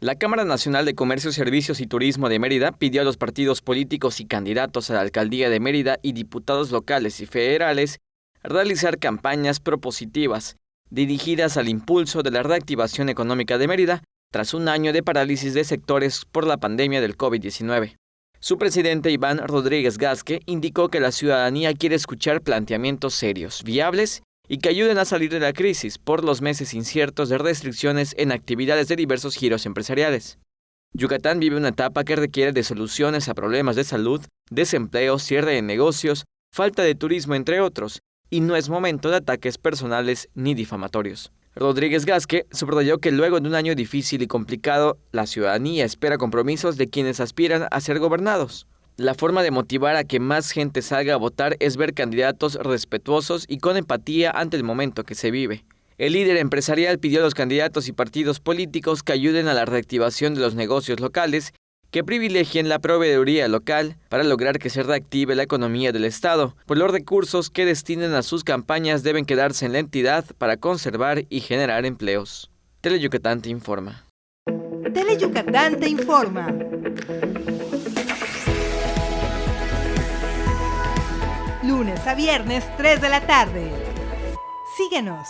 La Cámara Nacional de Comercio, Servicios y Turismo de Mérida pidió a los partidos políticos y candidatos a la alcaldía de Mérida y diputados locales y federales realizar campañas propositivas dirigidas al impulso de la reactivación económica de Mérida tras un año de parálisis de sectores por la pandemia del COVID-19. Su presidente Iván Rodríguez Gasque indicó que la ciudadanía quiere escuchar planteamientos serios, viables y que ayuden a salir de la crisis por los meses inciertos de restricciones en actividades de diversos giros empresariales. Yucatán vive una etapa que requiere de soluciones a problemas de salud, desempleo, cierre de negocios, falta de turismo, entre otros, y no es momento de ataques personales ni difamatorios. Rodríguez Gasque subrayó que luego de un año difícil y complicado, la ciudadanía espera compromisos de quienes aspiran a ser gobernados. La forma de motivar a que más gente salga a votar es ver candidatos respetuosos y con empatía ante el momento que se vive. El líder empresarial pidió a los candidatos y partidos políticos que ayuden a la reactivación de los negocios locales, que privilegien la proveeduría local para lograr que se reactive la economía del Estado, pues los recursos que destinen a sus campañas deben quedarse en la entidad para conservar y generar empleos. Teleyucatán te informa. Teleyucatán te informa. Lunes a viernes, 3 de la tarde. Síguenos.